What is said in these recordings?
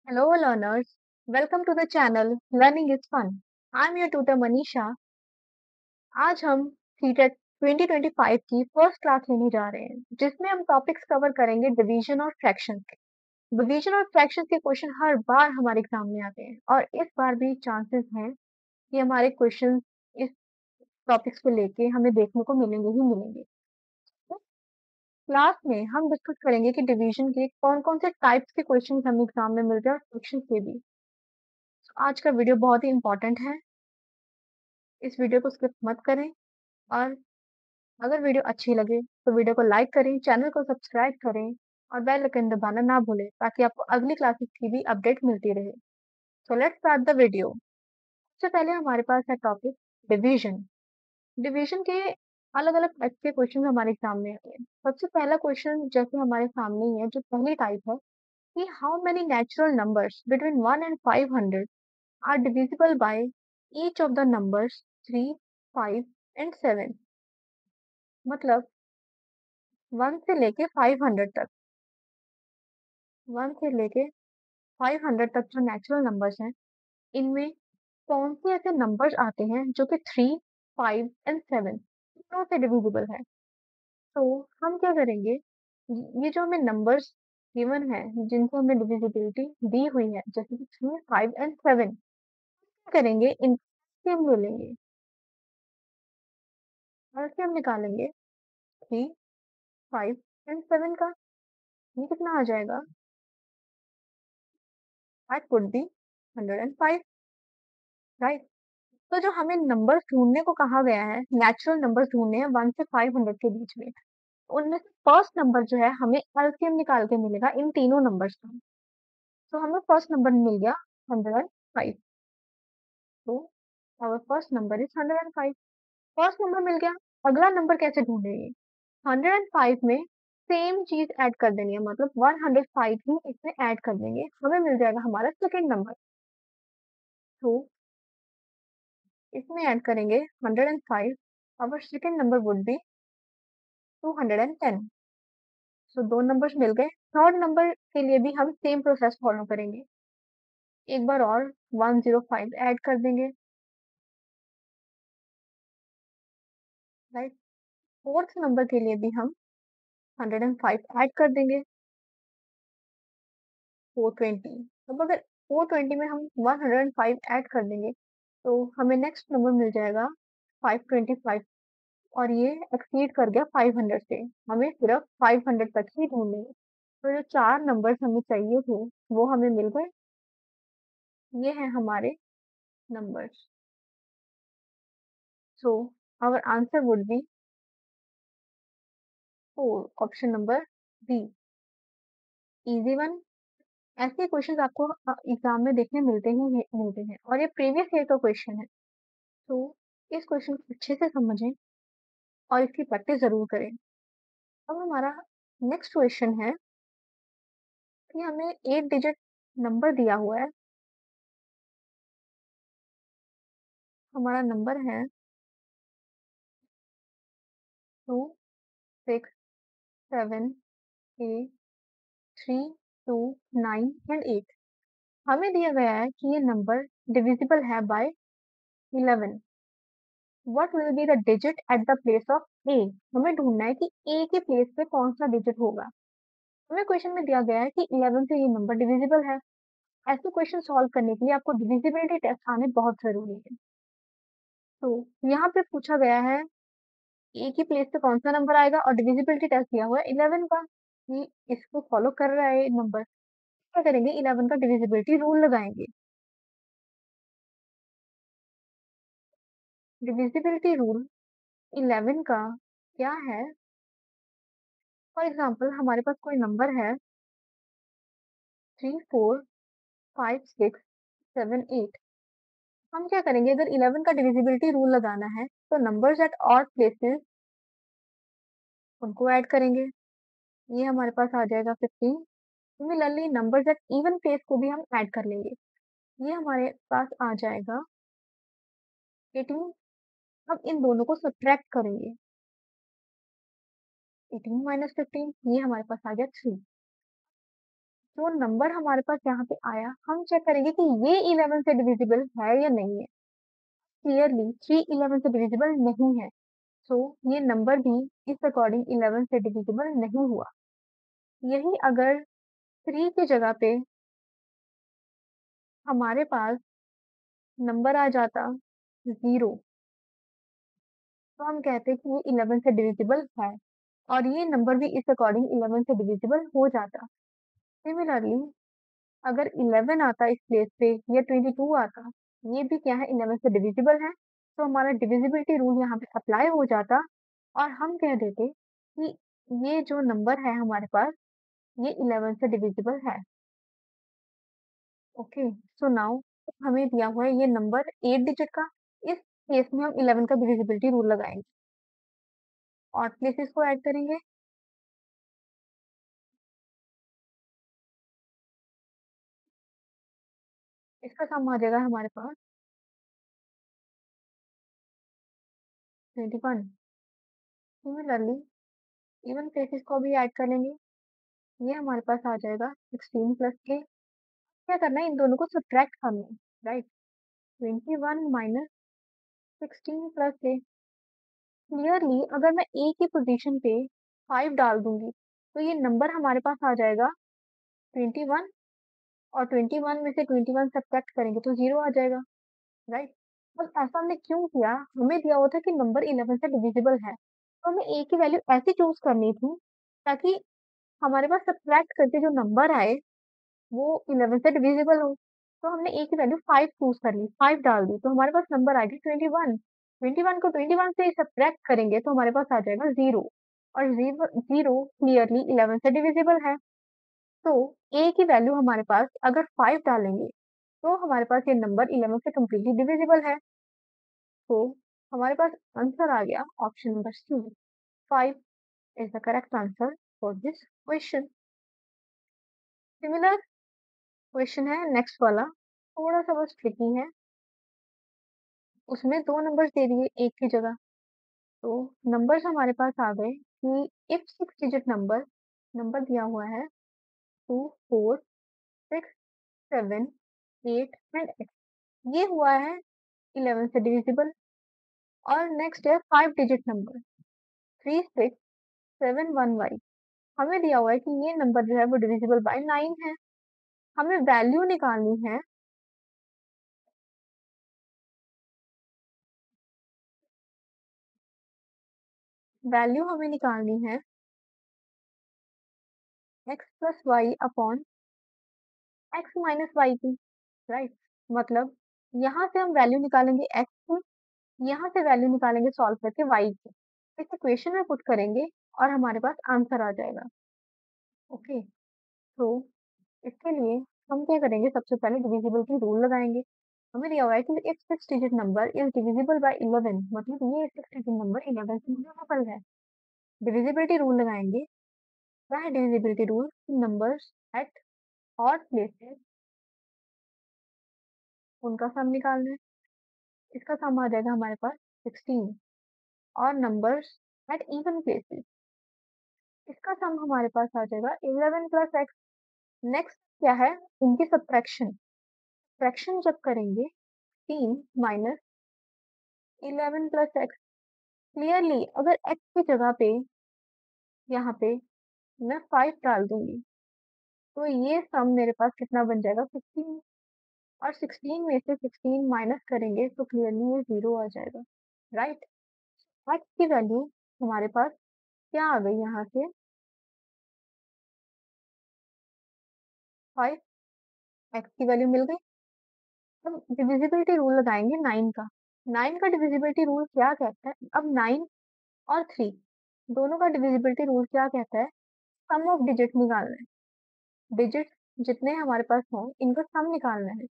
Hello, learners. Welcome to the channel Learning is Fun. I'm your tutor Manisha. आज हम CTET 2025 की first class लेने जा रहे हैं, जिसमें हम टॉपिक्स कवर करेंगे डिवीजन और फ्रैक्शन के। डिवीजन और फ्रैक्शन के क्वेश्चन हर बार हमारे एग्जाम में आते हैं और इस बार भी चांसेस हैं कि हमारे क्वेश्चन इस टॉपिक्स को लेके हमें देखने को मिलेंगे ही मिलेंगे। क्लास में हम डिस्कस करेंगे कि डिवीजन के कौन-कौन से टाइप्स के क्वेश्चन हमें एग्जाम में मिलते हैं और फ्रैक्शन के भी। आज का वीडियो बहुत ही इंपॉर्टेंट है। इस वीडियो को स्किप मत करें और अगर वीडियो अच्छी लगे तो वीडियो को लाइक करें, चैनल को सब्सक्राइब करें और बेल आइकन दबाना ना भूलें ताकि आपको अगली क्लासेस की भी अपडेट मिलती रहे। So let's start the video. सबसे पहले हमारे पास है टॉपिक डिवीजन। डिवीजन के अलग-अलग टाइप के क्वेश्चन हमारे सामने आते हैं। सबसे पहला क्वेश्चन जैसे हमारे सामने ही है, जो पहली टाइप है कि how many natural numbers between 1 and 500 are divisible by each of the numbers 3, 5 and 7। मतलब 1 से लेके 500 तक 1 से लेके 500 तक जो नेचुरल नंबर्स हैं, इनमें कौन से ऐसे नंबर्स आते हैं जो कि 3, 5 एंड 7 तीनों से डिविजिबल है। तो हम क्या करेंगे, ये जो हमें नंबर्स गिवन है, जिनको हमें डिविजिबिलिटी दी हुई है, जैसे कि 3, 5 एंड 7, क्या करेंगे, इनसे हम ले लेंगे और इससे हम निकालेंगे 3, 5 एंड 7 का। ये कितना आ जाएगा? That would be 105, right. तो जो हमें नंबर्स ढूँढने को कहा गया है, नेचुरल नंबर्स ढूँढने हैं 1 से 500 के बीच में। उनमें से फर्स्ट नंबर जो है हमें एलसीएम निकाल के मिलेगा इन तीनों नंबर्स का। तो हमें फर्स्ट नंबर मिल गया 105। तो our first number is 105। First number मिल गया। अगला नंबर कैसे ढूँढेंगे? 105 में सेम चीज़ ऐड कर देनी है, मतलब 105 ही इसमें ऐड कर देंगे। हमें मिल जाएगा हमारा सेकंड नंबर। तो इसमें ऐड करेंगे 105, our second number would be 210। So 2 numbers मिल गए। थर्ड नंबर के लिए भी हम सेम प्रोसेस फॉलो करेंगे। एक बार और 105 ऐड कर देंगे, राइट। फोर्थ नंबर के लिए भी हम 105 ऐड कर देंगे, 420। अब अगर 420 में हम 105 ऐड कर देंगे, तो हमें नेक्स्ट नंबर मिल जाएगा 525 और ये एक्सीड कर गया 500 से। हमें सिर्फ 500 तक ही ढूँढने हैं। तो जो 4 नंबर्स हमें चाहिए थे, वो हमें मिल गए। ये हैं हमारे numbers. So our answer would be 4, option number B. Easy one. ऐसे क्वेश्चंस आपको एग्ज़ाम में देखने मिलते हैं और ये प्रीवियस ईयर का क्वेश्चन है। तो इस क्वेश्चन को अच्छे से समझें और इसकी प्रैक्टिस ज़रूर करें। अब हमारा नेक्स्ट क्वेश्चन है कि हमें 8 डिजिट नंबर दिया हुआ है। हमारा नंबर है 2, 6, 7, 8, 3, 2, 9 एंड 8। हमें दिया गया है कि ये नंबर डिविजिबल है by 11। What will be the digit at the place of A. हमें ढूंढना है कि ए के प्लेस पे कौन सा डिजिट होगा। हमें क्वेश्चन में दिया गया है कि 11 से ये नंबर डिविजिबल है। ऐसे क्वेश्चन सॉल्व करने के लिए आपको डिविजिबिलिटी टेस्ट आने बहुत जरूरी है। तो यहाँ पे पूछा गया है ए की प्लेस पे कौन सा नंबर आएगा और डिविजिबिलिटी टेस्ट दिया हुआ है 11 का, कि इसको फॉलो कर रहा है नंबर। क्या करेंगे, 11 का डिविजिबिलिटी रूल लगाएंगे। डिविजिबिलिटी रूल 11 का क्या है? फॉर एग्जाम्पल हमारे पास कोई नंबर है 3, 4, 5, 6, 7, 8। हम क्या करेंगे, अगर 11 का डिविजिबिलिटी रूल लगाना है तो नंबर्स एट ऑड प्लेसेस उनको ऐड करेंगे। ये हमारे पास आ जाएगा 15। Similarly numbers at even place को भी हम ऐड कर लेंगे। ये हमारे पास आ जाएगा 18। अब इन दोनों को सब्ट्रैक्ट करेंगे। 18 माइनस 15, ये हमारे पास आ गया 3। जो नंबर हमारे पास यहाँ पे आया, हम चेक करेंगे कि ये 11 से डिविजिबल है या नहीं है। क्लियरली 3 11 से डिविजिबल नहीं है, सो ये नंबर भी इस अकॉर्डिंग 11 से डिविजिबल नहीं हुआ। यही अगर 3 की जगह पे हमारे पास नंबर आ जाता 0, तो हम कहते कि ये 11 से डिविजिबल है, और ये नंबर भी इस अकॉर्डिंग 11 से डिविजिबल हो जाता। सिमिलरली अगर 11 आता इस प्लेस पे या 22 आता, ये भी क्या है 11 से डिविजिबल है, तो हमारा डिविजिबिलिटी रूल यहाँ पे अप्लाई हो जाता, और हम कह देते कि ये जो नंबर है हमारे पास, ये 11 से डिविजिबल है। ओके, सो नाउ हमें दिया हुआ है ये नंबर 8 डिजिट का। इस केस में हम 11 का डिविजिबिलिटी रूल लगाएंगे और प्लेसेस को ऐड करेंगे। इसका सम आ जाएगा हमारे पास 21। सिमिलरली इवन प्लेसेस को भी ऐड कर लेंगे। ये हमारे पास आ जाएगा 16 प्लस के। क्या करना है, इन दोनों को सब्ट्रैक्ट करना है, राइट। 21 माइनस 16 प्लस के। क्लियरली अगर मैं ए की पोजीशन पे 5 डाल दूंगी, तो ये नंबर हमारे पास आ जाएगा 21, और 21 में से 21 सब्ट्रैक्ट करेंगे तो 0 आ जाएगा, राइट। बस ऐसा हमने क्यों किया, हमें दिया हुआ था कि नंबर 11 से डिविजिबल है, तो हमें ए की वैल्यू ऐसी चूज करनी थी ताकि हमारे पास सब्ट्रैक्ट करके जो नंबर आए वो 11 से डिविजिबल हो। तो हमने ए की वैल्यू 5 चूज कर ली, 5 डाल दी, तो हमारे पास नंबर आ गया 21। 21 को 21 से सब्ट्रैक्ट करेंगे तो हमारे पास आ जाएगा 0, और 0 क्लियरली 11 से डिविजिबल है। तो ए की वैल्यू हमारे पास अगर 5 डालेंगे तो हमारे पास ये नंबर 11 से कम्प्लीटली डिविजिबल है। तो हमारे पास आंसर आ गया option number C, 5 is the correct answer for this question. Similar question है नेक्स्ट वाला, थोड़ा सा बस ट्रिकी है। उसमें 2 नंबर्स दे दिए एक की जगह। तो नंबर्स हमारे पास आ गए कि इफ 6 डिजिट नंबर, नंबर दिया हुआ है 2 4 6 7 8 एंड 8, ये हुआ है 11 से डिविजिबल। और नेक्स्ट है 5 डिजिट नंबर 3 6 7 1 वाई। हमें दिया हुआ है कि ये नंबर जो है वो डिविजिबल बाय 9 है। हमें वैल्यू निकालनी है, वैल्यू हमें निकालनी है x plus Y upon x minus Y की, राइट। मतलब यहाँ से हम वैल्यू निकालेंगे x की, यहाँ से वैल्यू निकालेंगे सॉल्व करके y की, इस इक्वेशन में पुट करेंगे और हमारे पास आंसर आ जाएगा। ओके, तो इसके लिए हम क्या करेंगे, सबसे पहले डिविजिबिलिटी रूल लगाएंगे। हमें दिया हुआ है कि if 6 digit number is divisible by 11, मतलब ये 6 डिजिट नंबर 11 से डिविजिबल है। डिविजिबिलिटी रूल लगाएंगे। क्या है divisibility rule, numbers at odd places उनका सम निकालना है। इसका सम आ जाएगा हमारे पास 16, और नंबर्स एट इवन प्लेसेस, इसका सम हमारे पास आ जाएगा 11 प्लस एक्स। नेक्स्ट क्या है, उनकी सब्ट्रैक्शन। सब्ट्रैक्शन जब करेंगे 3 माइनस 11 प्लस एक्स। क्लियरली अगर एक्स की जगह पे यहाँ पे मैं 5 डाल दूंगी, तो ये सम मेरे पास कितना बन जाएगा 15, और 16 में से 16 माइनस करेंगे तो क्लियरली ये 0 आ जाएगा, राइट। एक्स की वैल्यू हमारे पास क्या आ गई, यहाँ से 5 एक्स की वैल्यू मिल गई। अब डिविजिबिलिटी रूल लगाएंगे 9 का। 9 का डिविजिबिलिटी रूल क्या कहता है, अब 9 और 3 दोनों का डिविजिबिलिटी रूल क्या कहता है, सम ऑफ डिजिट निकालना है। डिजिट जितने हमारे पास हों इनका सम निकालना है।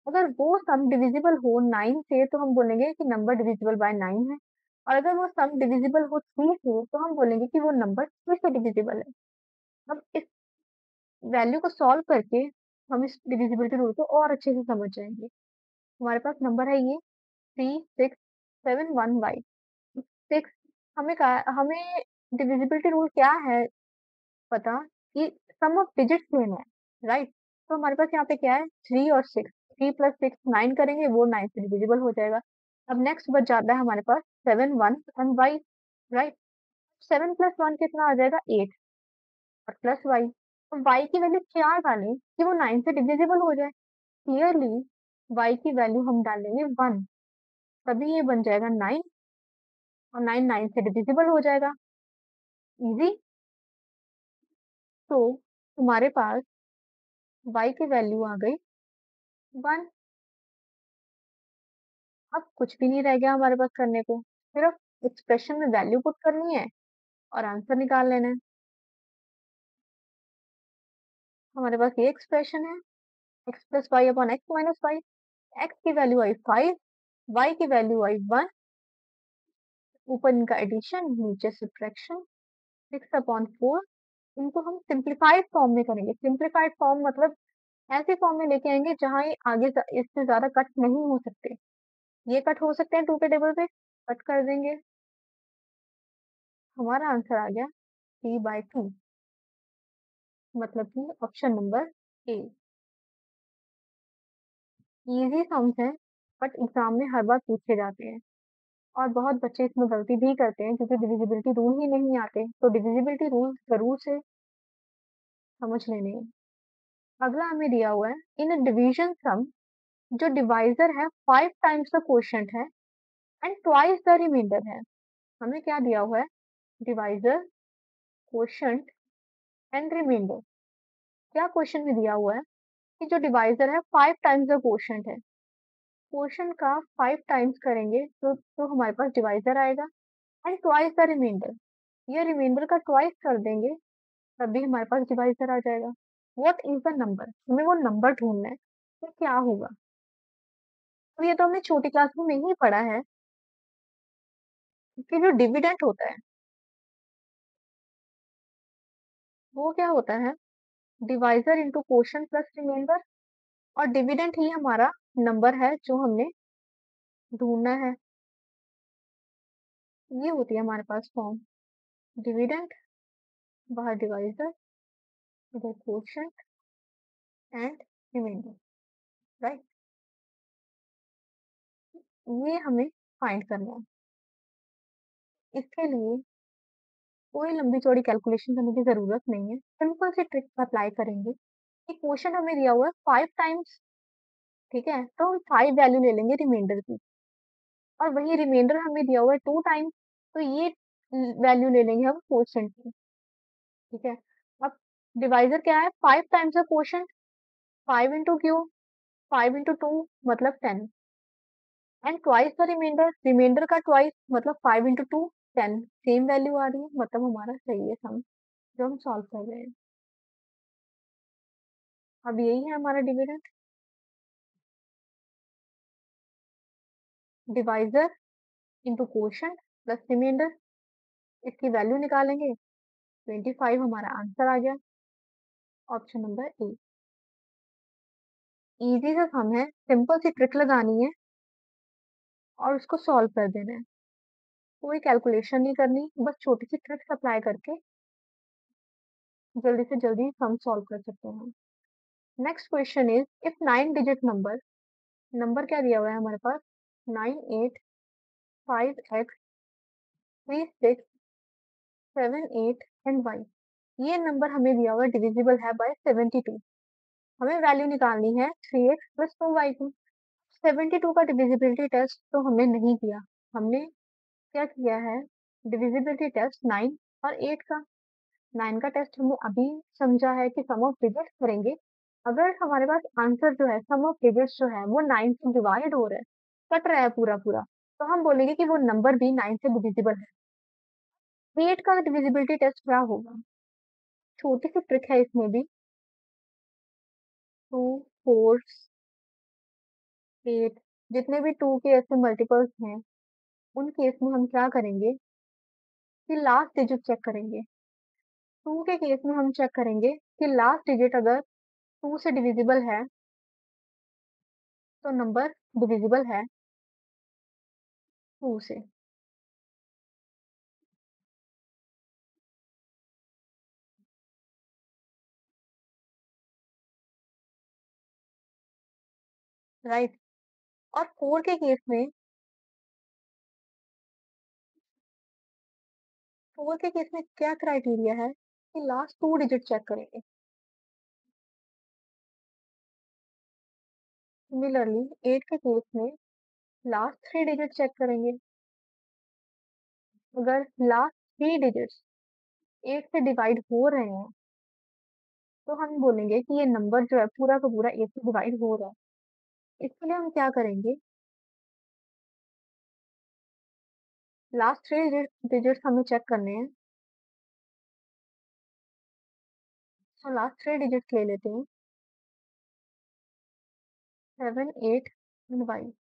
अगर वो सम डिविजिबल हो 9 से तो हम बोलेंगे कि नंबर डिविजिबल बाय 9 है, और अगर वो सम डिविजिबल हो 3 से तो हम बोलेंगे कि वो नंबर 3 से डिविजिबल है। अब इस वैल्यू को सॉल्व करके हम इस डिविजिबिलिटी रूल को और अच्छे से समझ जाएंगे। हमारे पास नंबर है ये 3 6 7 1 वाई। 6 हमें डिविजिबिलिटी रूल क्या है पता, कि सम ऑफ डिजिट्स लेना है, राइट? तो हमारे पास यहाँ पे क्या है 3 और 6, 3 प्लस 6 9 करेंगे वो 9 से डिविजिबल हो जाएगा। अब नेक्स्ट बच जाता है हमारे पास 7 1 एंड y, राइट? 7 प्लस 1 कितना आ जाएगा 8 और प्लस y। तो y की वैल्यू क्या डालें कि वो 9 से डिविजिबल हो जाए? क्लियरली y की वैल्यू हम डालेंगे 1, तभी ये बन जाएगा 9 और 9 9 से डिविजिबल हो जाएगा। इजी। तो हमारे पास y की वैल्यू आ गई 1। अब कुछ भी नहीं रह गया हमारे पास करने को, सिर्फ एक्सप्रेशन में वैल्यू पुट करनी है और आंसर निकाल लेना है। हमारे पास ये एक्सप्रेशन है x plus Y upon X minus Y. X की वैल्यू आई 5, वाई की वैल्यू आई 1। ऊपर इनका एडिशन नीचे सब्ट्रैक्शन। 6 अपॉन 4 इनको हम सिंप्लीफाइड फॉर्म में करेंगे। सिंप्लीफाइड फॉर्म मतलब ऐसे फॉर्म में लेके आएंगे जहां ये आगे इससे ज्यादा कट नहीं हो सकते। ये कट हो सकते हैं 2 के टेबल पे, कट कर देंगे। हमारा आंसर आ गया 3/2, मतलब कि option number A. Easy sums हैं बट एग्जाम में हर बार पूछे जाते हैं और बहुत बच्चे इसमें गलती भी करते हैं क्योंकि डिविजिबिलिटी रूल ही नहीं आते, तो डिविजिबिलिटी रूल जरूर से समझ लेने हैं। अगला हमें दिया हुआ है इन अ डिवीजन सम, जो डिवाइजर है 5 टाइम्स द क्वोशिएंट है एंड ट्वाइस द रिमाइंडर है। हमें क्या दिया हुआ है? Divisor, quotient and remainder. क्या क्वेश्चन में दिया हुआ है कि जो डिवाइजर है 5 टाइम्स द क्वोशिएंट है, क्वोशिएंट का 5 टाइम्स करेंगे तो हमारे पास डिवाइजर आएगा एंड ट्वाइस द रिमाइंडर, ये रिमाइंडर का ट्वाइस कर देंगे तभी हमारे पास डिवाइजर आ जाएगा। व्हाट इज द नंबर, हमें वो नंबर ढूंढना है तो क्या होगा। अब ये तो हमने छोटी क्लास में नहीं पढ़ा है कि जो डिविडेंड होता है वो क्या होता है, divisor into quotient plus remainder, और डिविडेंड ही हमारा नंबर है जो हमने ढूंढना है। ये होती है हमारे पास फॉर्म, डिविडेंड, बाहर डिवाइजर, इधर क्वोशिएंट एंड रिमाइंडर, राइट? ये हमें फाइंड करना है। इसके लिए कोई लंबी चौड़ी कैलकुलेशन करने की जरूरत नहीं है, सिंपल सी ट्रिक अप्लाई करेंगे कि क्वेश्चन हमें दिया हुआ है 5 टाइम्स, ठीक है? तो हम 5 वैल्यू ले लेंगे रिमाइंडर की, और वही रिमाइंडर हमें दिया हुआ है 2 टाइम्स, तो ये वैल्यू ले लेंगे हम क्वोशिएंट की, ठीक है? अब डिवाइजर क्या है? 5 टाइम्स का क्वोशिएंट, 5 इंटू क्यू, 5 इंटू 2 मतलब 10, and twice the remainder, remainder का ट्वाइस मतलब 5 इंटू 2 10, सेम वैल्यू आ रही है, मतलब हमारा सही है सम जो हम सॉल्व कर रहे हैं। अब यही है हमारा dividend, divisor into quotient plus remainder, इसकी वैल्यू निकालेंगे 25, हमारा आंसर आ गया, ऑप्शन नंबर ए। इजी सा सम है, सिंपल सी ट्रिक लगानी है और उसको सॉल्व कर देना है। कोई कैलकुलेशन नहीं करनी, बस छोटी सी ट्रिक्स अप्लाई करके जल्दी से जल्दी सम सॉल्व कर सकते हैं। Next question is if 9 digit number, number क्या दिया हुआ है हमारे पास 9 8 5 x 3 6 7 8 एंड y, ये नंबर हमें दिया हुआ है डिविजिबल है बाय 72। हमें वैल्यू निकालनी है 3x प्लस 2y की। 72 का डिविजिबिलिटी टेस्ट तो हमने नहीं किया, हमने क्या किया है डिविजिबिलिटी टेस्ट 9 और 8 का। 9 का टेस्ट हमने अभी समझा है कि सम ऑफ डिजिट्स करेंगे। अगर हमारे पास आंसर जो है सम ऑफ डिजिट्स जो है वो 9 से डिवाइड हो रहा है, कट रहा है पूरा पूरा, तो हम बोलेंगे कि वो नंबर भी 9 से डिविजिबल है। 8 का डिविजिबिलिटी टेस्ट क्या होगा? छोटी सी ट्रिक है इसमें भी, 2 4 8, जितने भी 2 के ऐसे मल्टीपल्स हैं उन केस में हम क्या करेंगे कि लास्ट डिजिट चेक करेंगे। 2 के केस में हम चेक करेंगे कि लास्ट डिजिट अगर 2 से डिविजिबल है तो नंबर डिविजिबल है 2 से। राइट? और 4 के केस में 4 के केस में क्या क्राइटेरिया है कि लास्ट 2 डिजिट चेक करेंगे। सिमिलरली 8 के केस में लास्ट 3 डिजिट चेक करेंगे। अगर लास्ट 3 डिजिट्स 8 से डिवाइड हो रहे हैं, तो हम बोलेंगे कि ये नंबर जो है पूरा का पूरा 8 से डिवाइड हो रहा है। इसके लिए हम क्या करेंगे, लास्ट 3 डिजिट्स हमें चेक करने हैं। तो लास्ट 3 डिजिट्स ले लेते हैं, 7, 8 एंड 5।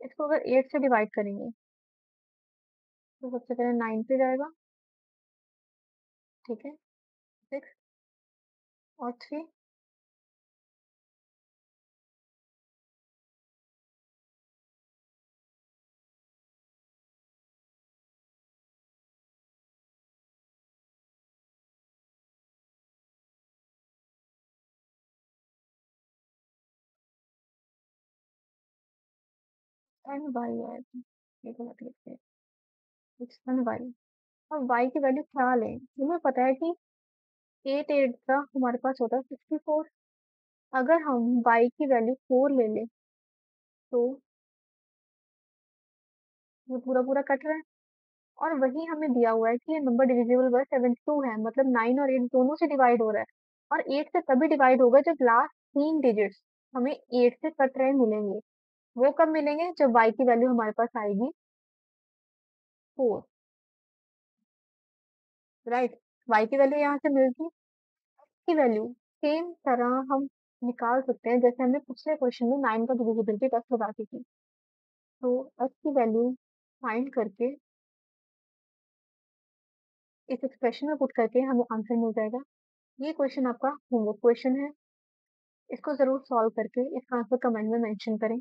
इसको अगर 8 से डिवाइड करेंगे, तो सबसे पहले 9 पे जाएगा, ठीक है? 6 और 3 एंड वाई आएगा। ये गलत लिख दिया, 6 एंड वाई। अब वाई की वैल्यू क्या लें? हमें पता है कि 8 8 का हमारे पास होता है 64। अगर हम वाई की वैल्यू 4 ले लें, तो ये पूरा पूरा कट रहा है। और वही हमें दिया हुआ है कि ये नंबर डिविजिबल बाय 72 है, मतलब 9 और 8 दोनों से डिवाइड हो रहा है। और 8 से तभी डिवाइड होगा जब लास्ट 3 डिजिट्स हमें 8 से कट रहे मिलेंगे। वो कब मिलेंगे? जब y की वैल्यू हमारे पास आएगी 4, राइट? y की वैल्यू यहाँ से मिलती, की वैल्यू सेम तरह हम निकाल सकते हैं जैसे हमने पिछले क्वेश्चन में 9 का डिविजिबिलिटी टेस्ट बताती थी। तो x की वैल्यू फाइंड करके इस एक्सप्रेशन में पुट करके हमें आंसर मिल जाएगा। ये क्वेश्चन आपका होमवर्क क्वेश्चन है। इसको ज़रूर सॉल्व करके इसका आंसर कमेंट में मेंशन करें।